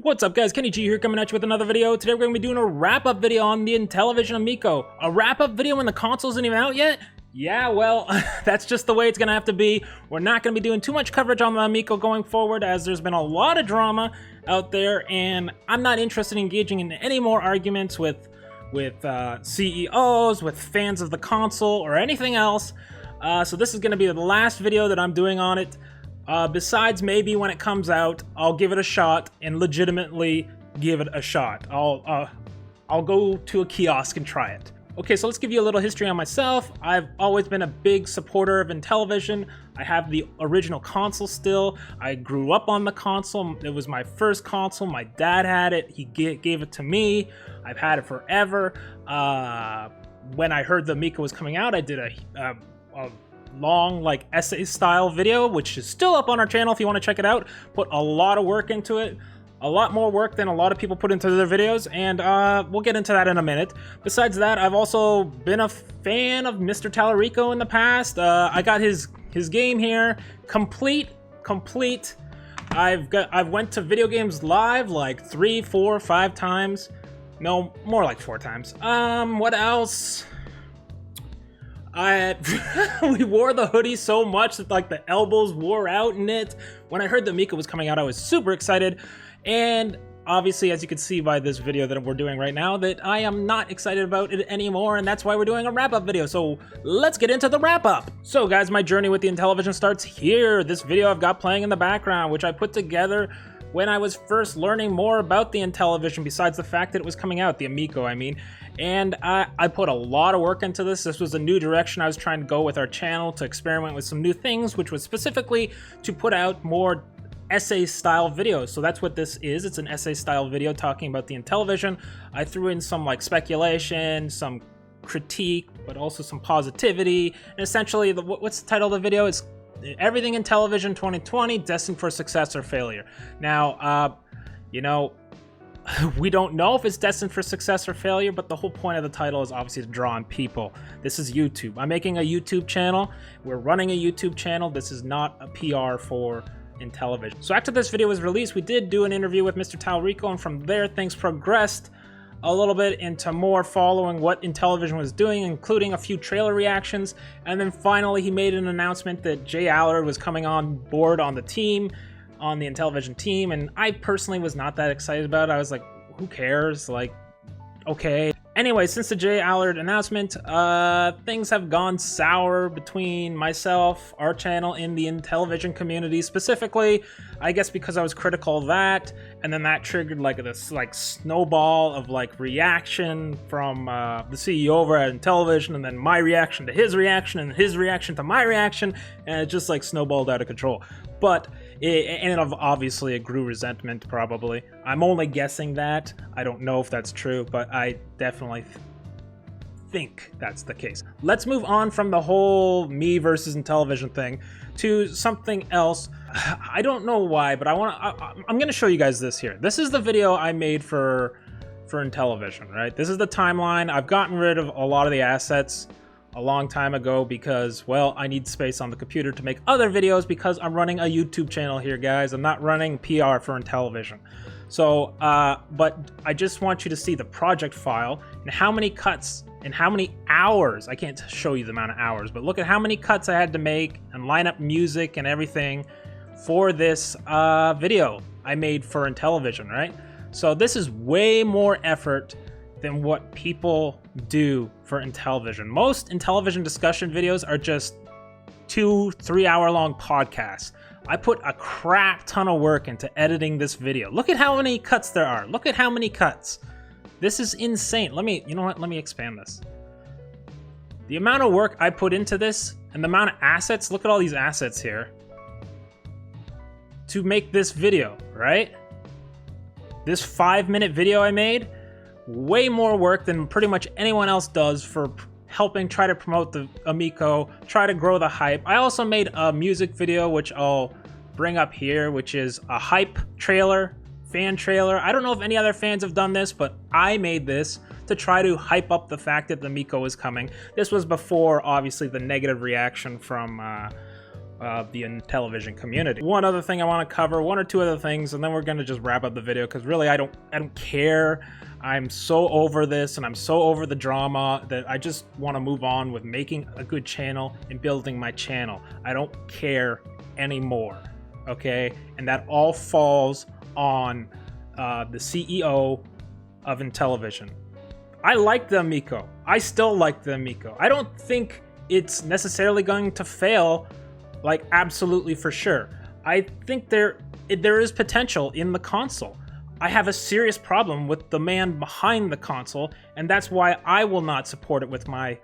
What's up guys, Kenny G here coming at you with another video. Today we're going to be doing a wrap-up video on the Intellivision Amico. A wrap-up video when the console isn't even out yet? Yeah, well, that's just the way it's going to have to be. We're not going to be doing too much coverage on the Amico going forward, as there's been a lot of drama out there, and I'm not interested in engaging in any more arguments with CEOs, with fans of the console, or anything else. So this is going to be the last video that I'm doing on it. Besides, maybe when it comes out, I'll give it a shot and legitimately give it a shot. I'll go to a kiosk and try it. Okay, so let's give you a little history on myself. I've always been a big supporter of Intellivision. I have the original console still. I grew up on the console. It was my first console. My dad had it. He gave it to me. I've had it forever. When I heard the Amico was coming out, I did a long like essay style video, which is still up on our channel if you want to check it out. Put a lot of work into it, a lot more work than a lot of people put into their videos, and we'll get into that in a minute. Besides that, I've also been a fan of Mr. Tallarico in the past. I got his game here complete. I've went to Video Games Live like 3, 4, 5 times. No, more like 4 times. What else? We wore the hoodie so much that like the elbows wore out in it. When I heard the Amico was coming out, I was super excited. And obviously, as you can see by this video that we're doing right now, that I am not excited about it anymore, and that's why we're doing a wrap-up video. So let's get into the wrap-up. So guys, my journey with the Intellivision starts here. This video I've got playing in the background, which I put together when I was first learning more about the Intellivision, besides the fact that it was coming out, the Amico, I mean. And I put a lot of work into this. This was a new direction I was trying to go with our channel, to experiment with some new things, which was specifically to put out more essay-style videos. So that's what this is. It's an essay-style video talking about the Intellivision. I threw in some like speculation, some critique, but also some positivity. And essentially, what's the title of the video? It's Everything Intellivision 2020, Destined for Success or Failure. Now, you know, we don't know if it's destined for success or failure, but the whole point of the title is obviously to draw on people. This is YouTube. I'm making a YouTube channel. We're running a YouTube channel. This is not a PR for Intellivision. So after this video was released, we did do an interview with Mr. Tallarico, and from there things progressed a little bit into more following what Intellivision was doing, including a few trailer reactions, and then finally he made an announcement that Jay Allard was coming on board on the team, on the Intellivision team, and I personally was not that excited about it. I was like, who cares? Like, okay. Anyway, since the Jay Allard announcement, things have gone sour between myself, our channel, and the Intellivision community. Specifically, I guess because I was critical of that, and then that triggered like this like snowball of like reaction from the CEO over at Intellivision, and then my reaction to his reaction, and his reaction to my reaction, and it just like snowballed out of control. But and obviously it grew resentment, probably. I'm only guessing that. I don't know if that's true, but I definitely think that's the case. Let's move on from the whole me versus Intellivision thing to something else. I don't know why, but I'm going to show you guys this here. This is the video I made for Intellivision, right? This is the timeline. I've gotten rid of a lot of the assets a long time ago because, well, I need space on the computer to make other videos because I'm running a YouTube channel here, guys. I'm not running PR for Intellivision. So, but I just want you to see the project file and how many cuts and how many hours. I can't show you the amount of hours, but look at how many cuts I had to make and line up music and everything for this video I made for Intellivision, right? So this is way more effort than what people do for Intellivision. Most Intellivision discussion videos are just 2-3 hour long podcasts. I put a crap ton of work into editing this video. Look at how many cuts there are. Look at how many cuts. This is insane. You know what? Let me expand this. The amount of work I put into this and the amount of assets, look at all these assets here to make this video, right? This 5-minute video I made, way more work than pretty much anyone else does for helping try to promote the Amico, try to grow the hype. I also made a music video, which I'll bring up here, which is a hype trailer, fan trailer. I don't know if any other fans have done this, but I made this to try to hype up the fact that the Amico was coming. This was before, obviously, the negative reaction from the Intellivision community. One other thing I want to cover, one or two other things, and then we're going to just wrap up the video, because really I don't care. I'm so over this, and I'm so over the drama that I just want to move on with making a good channel and building my channel. I don't care anymore, okay? And that all falls on the CEO of Intellivision. I like the Amico. I still like the Amico. I don't think it's necessarily going to fail, like absolutely for sure. I think there is potential in the console. I have a serious problem with the man behind the console, and that's why I will not support it with my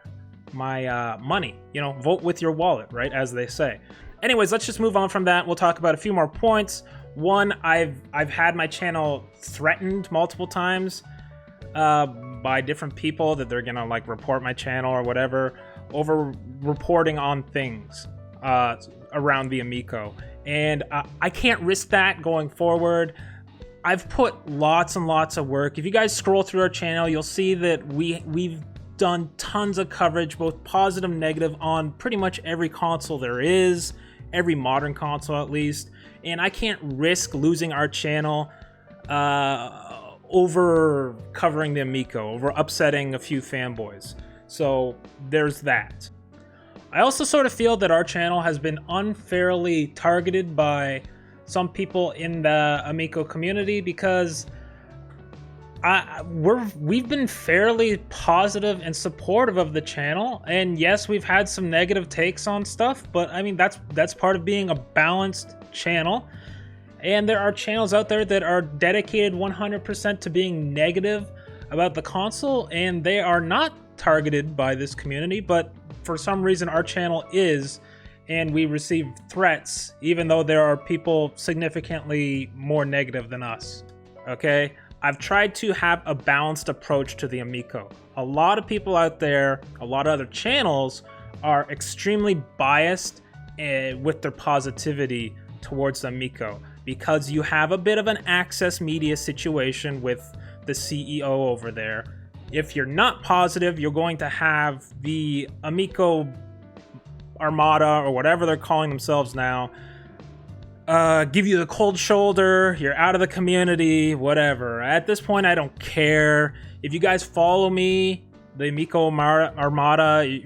money. You know, vote with your wallet, right, as they say. Anyways, let's just move on from that. We'll talk about a few more points. One, I've had my channel threatened multiple times by different people that they're gonna like report my channel or whatever over reporting on things around the Amico, and I can't risk that going forward. I've put lots and lots of work. If you guys scroll through our channel, you'll see that we've done tons of coverage, both positive and negative, on pretty much every console there is, every modern console at least, and I can't risk losing our channel over covering the Amico, over upsetting a few fanboys. So there's that. I also sort of feel that our channel has been unfairly targeted by some people in the Amico community, because we've been fairly positive and supportive of the channel, and yes, we've had some negative takes on stuff, but I mean that's part of being a balanced channel. And there are channels out there that are dedicated 100% to being negative about the console, and they are not targeted by this community, but for some reason our channel is, and we receive threats even though there are people significantly more negative than us, okay? I've tried to have a balanced approach to the Amico. A lot of people out there, a lot of other channels are extremely biased with their positivity towards the Amico, because you have a bit of an access media situation with the CEO over there. If you're not positive, you're going to have the Amico Armada, or whatever they're calling themselves now, give you the cold shoulder, you're out of the community, whatever. At this point, I don't care. If you guys follow me, the Amico Armada,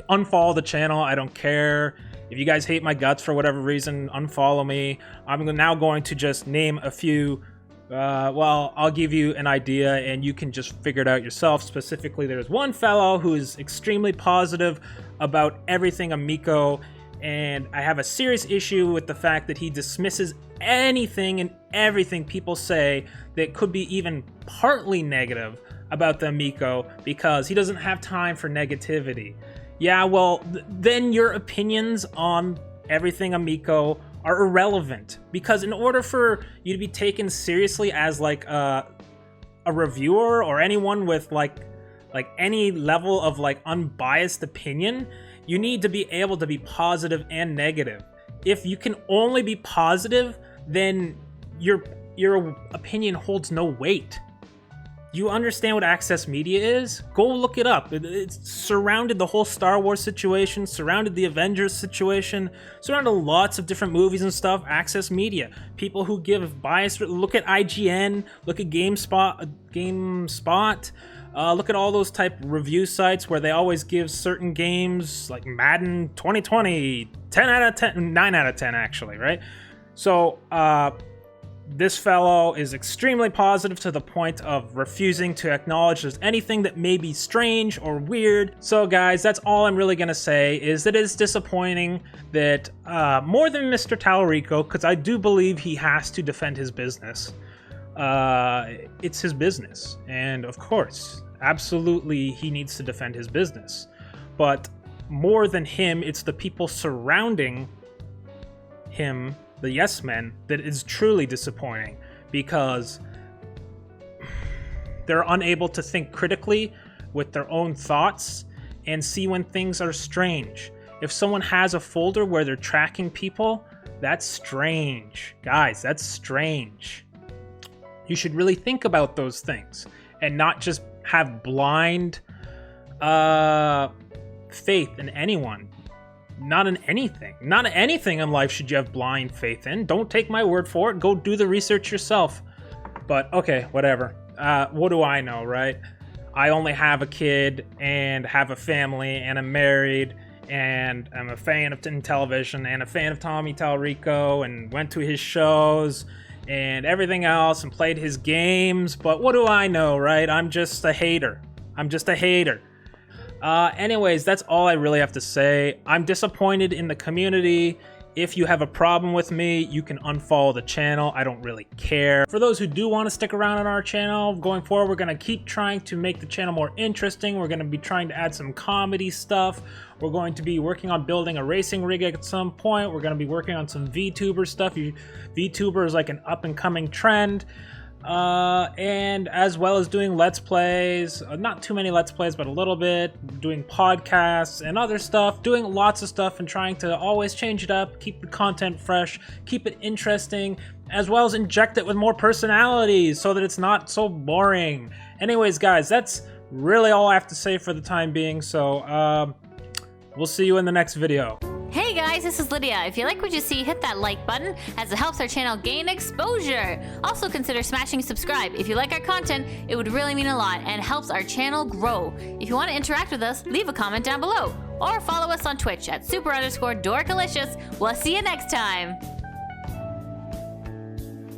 unfollow the channel, I don't care. If you guys hate my guts for whatever reason, unfollow me. I'm now going to just name a few. Well, I'll give you an idea and you can just figure it out yourself. Specifically, there's one fellow who is extremely positive about everything Amico, and I have a serious issue with the fact that he dismisses anything and everything people say that could be even partly negative about the Amico, because he doesn't have time for negativity. Yeah, well, then your opinions on everything Amico are irrelevant, because in order for you to be taken seriously as like a reviewer or anyone with like any level of like unbiased opinion, you need to be able to be positive and negative. If you can only be positive, then your opinion holds no weight. You understand what access media is? Go look it up. It's surrounded the whole Star Wars situation, surrounded the Avengers situation, surrounded lots of different movies and stuff. Access media. People who give biased. Look at IGN. Look at GameSpot. Look at all those type review sites where they always give certain games like Madden 2020 10 out of 10, 9 out of 10 actually, right? So this fellow is extremely positive to the point of refusing to acknowledge there's anything that may be strange or weird. So guys, that's all I'm really gonna say, is that it's disappointing that more than Mr. Tallarico, because I do believe he has to defend his business. It's his business, and of course, absolutely he needs to defend his business. But more than him, it's the people surrounding him, the yes men, that is truly disappointing, because they're unable to think critically with their own thoughts and see when things are strange. If someone has a folder where they're tracking people, that's strange. Guys, that's strange. You should really think about those things and not just have blind faith in anyone not in anything. Not in anything in life should you have blind faith in. Don't take my word for it. Go do the research yourself. But okay, whatever. What do I know, right? I only have a kid and have a family and I'm married and I'm a fan of Intellivision and a fan of Tommy Talrico and went to his shows and everything else and played his games. But what do I know, right? I'm just a hater. I'm just a hater. Anyways, that's all I really have to say. I'm disappointed in the community. If you have a problem with me, you can unfollow the channel. I don't really care. For those who do want to stick around on our channel, going forward, we're going to keep trying to make the channel more interesting. We're going to be trying to add some comedy stuff. We're going to be working on building a racing rig at some point. We're going to be working on some VTuber stuff. VTuber is like an up-and-coming trend. And as well as doing Let's Plays, not too many Let's Plays, but a little bit, doing podcasts and other stuff, doing lots of stuff and trying to always change it up, keep the content fresh, keep it interesting, as well as inject it with more personalities so that it's not so boring. Anyways, guys, that's really all I have to say for the time being, so we'll see you in the next video. Hey guys, this is Lydia. If you like what you see, hit that like button as it helps our channel gain exposure. Also consider smashing subscribe. If you like our content, it would really mean a lot and helps our channel grow. If you want to interact with us, leave a comment down below or follow us on Twitch at super_dorkalicious. We'll see you next time.